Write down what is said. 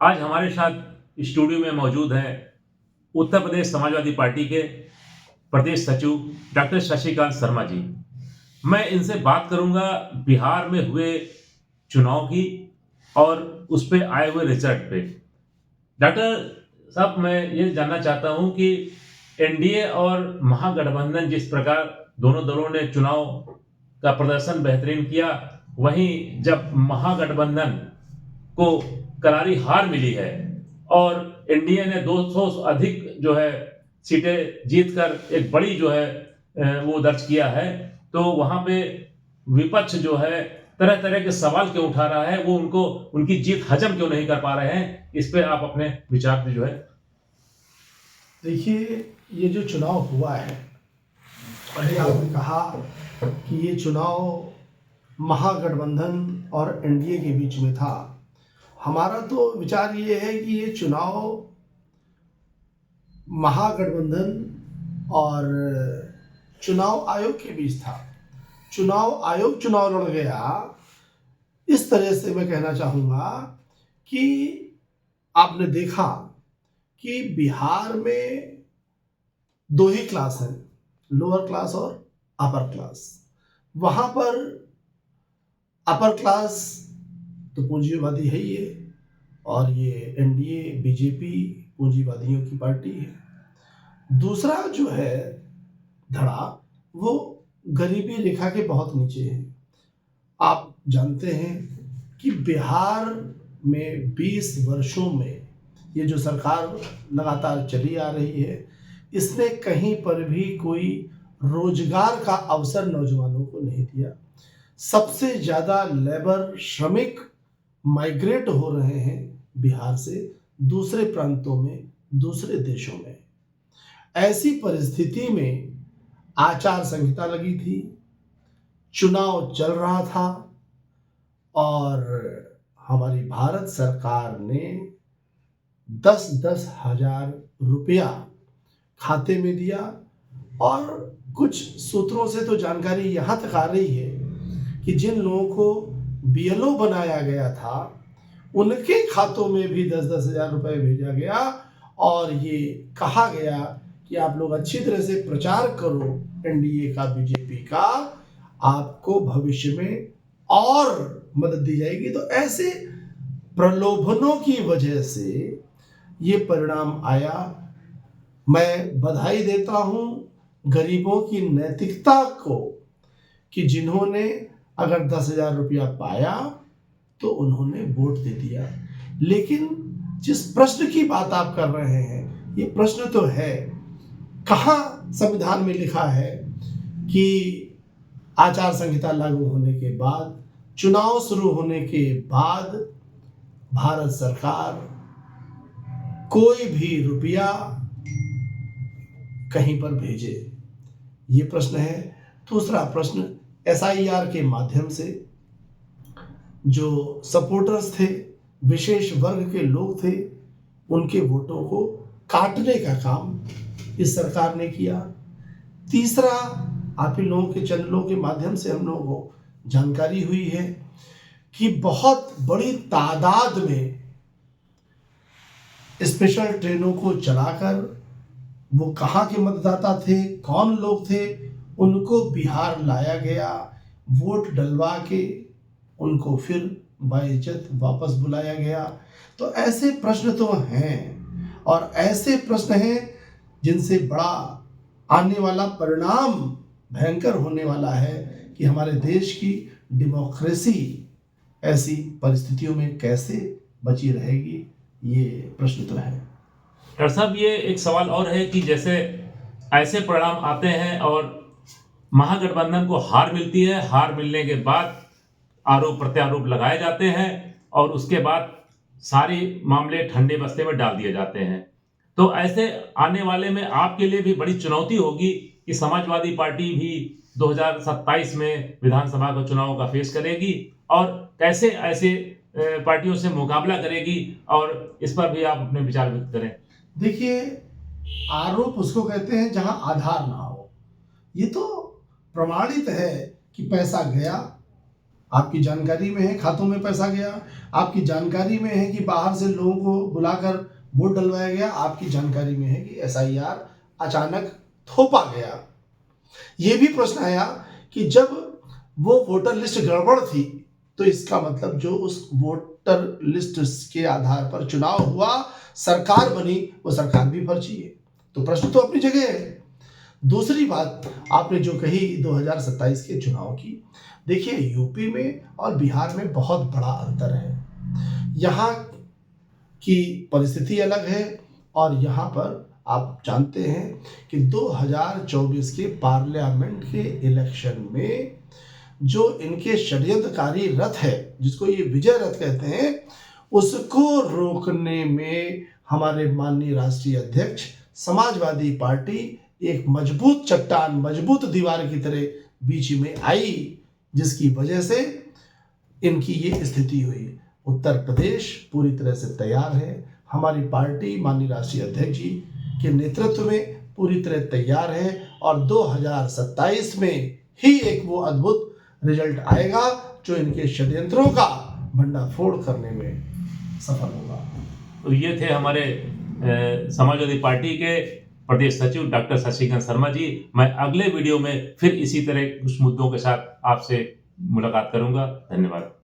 आज हमारे साथ स्टूडियो में मौजूद हैं उत्तर प्रदेश समाजवादी पार्टी के प्रदेश सचिव डॉक्टर शशिकांत शर्मा जी। मैं इनसे बात करूंगा बिहार में हुए चुनाव की और उस पे आए हुए रिजल्ट पे। डॉक्टर साहब, मैं ये जानना चाहता हूं कि एनडीए और महागठबंधन जिस प्रकार दोनों दलों ने चुनाव का प्रदर्शन बेहतरीन किया, वहीं जब महागठबंधन को करारी हार मिली है और एनडीए ने 200 अधिक जो है सीटें जीतकर एक बड़ी जो है वो दर्ज किया है, तो वहां पे विपक्ष जो है तरह तरह के सवाल क्यों उठा रहा है, वो उनको उनकी जीत हजम क्यों नहीं कर पा रहे हैं। इस पे आप अपने विचार जो है। देखिए, ये जो चुनाव हुआ है, पहले आपने कहा कि ये चुनाव महागठबंधन और एनडीए के बीच में था। हमारा तो विचार ये है कि ये चुनाव महागठबंधन और चुनाव आयोग के बीच था। चुनाव आयोग चुनाव लड़ गया, इस तरह से मैं कहना चाहूँगा कि आपने देखा कि बिहार में दो ही क्लास हैं, लोअर क्लास और अपर क्लास। वहाँ पर अपर क्लास तो पूंजीवादी है ही है, और ये एनडीए बीजेपी पूंजीवादियों की पार्टी है। दूसरा जो है धड़ा, वो गरीबी रेखा के बहुत नीचे है। आप जानते हैं कि बिहार में 20 वर्षों में ये जो सरकार लगातार चली आ रही है, इसने कहीं पर भी कोई रोजगार का अवसर नौजवानों को नहीं दिया। सबसे ज़्यादा लेबर श्रमिक माइग्रेट हो रहे हैं बिहार से दूसरे प्रांतों में, दूसरे देशों में। ऐसी परिस्थिति में आचार संहिता लगी थी, चुनाव चल रहा था, और हमारी भारत सरकार ने 10-10 हजार रुपया खाते में दिया। और कुछ सूत्रों से तो जानकारी यहाँ तक आ रही है कि जिन लोगों को बीएलओ बनाया गया था, उनके खातों में भी 10-10 हजार रुपये भेजा गया, और ये कहा गया कि आप लोग अच्छी तरह से प्रचार करो एनडीए का, बीजेपी का, आपको भविष्य में और मदद दी जाएगी। तो ऐसे प्रलोभनों की वजह से ये परिणाम आया। मैं बधाई देता हूं गरीबों की नैतिकता को कि जिन्होंने अगर 10,000 रुपया पाया तो उन्होंने वोट दे दिया। लेकिन जिस प्रश्न की बात आप कर रहे हैं, ये प्रश्न तो है, कहाँ संविधान में लिखा है कि आचार संहिता लागू होने के बाद, चुनाव शुरू होने के बाद भारत सरकार कोई भी रुपया कहीं पर भेजे? ये प्रश्न है। दूसरा प्रश्न, एसआईआर के माध्यम से जो सपोर्टर्स थे, विशेष वर्ग के लोग थे, उनके वोटों को काटने का काम इस सरकार ने किया। तीसरा, आप ही लोगों के चैनलों के माध्यम से हम लोगों को जानकारी हुई है कि बहुत बड़ी तादाद में स्पेशल ट्रेनों को चलाकर वो कहाँ के मतदाता थे, कौन लोग थे, उनको बिहार लाया गया, वोट डलवा के उनको फिर बाइज्जत वापस बुलाया गया। तो ऐसे प्रश्न तो हैं, और ऐसे प्रश्न हैं जिनसे बड़ा आने वाला परिणाम भयंकर होने वाला है कि हमारे देश की डेमोक्रेसी ऐसी परिस्थितियों में कैसे बची रहेगी, ये प्रश्न तो है। डॉक्टर साहब, ये एक सवाल और है कि जैसे ऐसे परिणाम आते हैं और महागठबंधन को हार मिलती है, हार मिलने के बाद आरोप प्रत्यारोप लगाए जाते हैं और उसके बाद सारे मामले ठंडे बस्ते में डाल दिए जाते हैं। तो ऐसे आने वाले में आपके लिए भी बड़ी चुनौती होगी कि समाजवादी पार्टी भी 2027 में विधानसभा का चुनाव का फेस करेगी और कैसे ऐसे पार्टियों से मुकाबला करेगी, और इस पर भी आप अपने विचार व्यक्त करें। देखिए, आरोप उसको कहते हैं जहां आधार ना हो। ये तो प्रमाणित है कि पैसा गया, आपकी जानकारी में है खातों में पैसा गया, आपकी जानकारी में है कि बाहर से लोगों को बुलाकर वोट डलवाया गया, आपकी जानकारी में है कि SIR अचानक थोपा गया। ये भी प्रश्न आया कि जब वो वोटर लिस्ट गड़बड़ थी तो इसका मतलब जो उस वोटर लिस्ट के आधार पर चुनाव हुआ, सरकार बनी, वो सरकार भी फर्जी है। तो प्रश्न तो अपनी जगह है। दूसरी बात आपने जो कही 2027 के चुनाव की, देखिए यूपी में और बिहार में बहुत बड़ा अंतर है। यहाँ की परिस्थिति अलग है और यहाँ पर आप जानते हैं कि 2024 के पार्लियामेंट के इलेक्शन में जो इनके षड्यंत्रकारी रथ है, जिसको ये विजय रथ कहते हैं, उसको रोकने में हमारे माननीय राष्ट्रीय अध्यक्ष समाजवादी पार्टी एक मजबूत चट्टान, मजबूत दीवार की तरह बीच में आई, जिसकी वजह से इनकी ये स्थिति हुई। उत्तर प्रदेश पूरी तरह से तैयार है। हमारी पार्टी माननीय राष्ट्रीय अध्यक्ष जी के नेतृत्व में पूरी तरह तैयार है और 2027 में ही एक वो अद्भुत रिजल्ट आएगा जो इनके षड्यंत्रों का भंडाफोड़ करने में सफल होगा। तो ये थे हमारे समाजवादी पार्टी के प्रदेश सचिव डॉक्टर शशिकांत शर्मा जी। मैं अगले वीडियो में फिर इसी तरह कुछ मुद्दों के साथ आपसे मुलाकात करूंगा। धन्यवाद।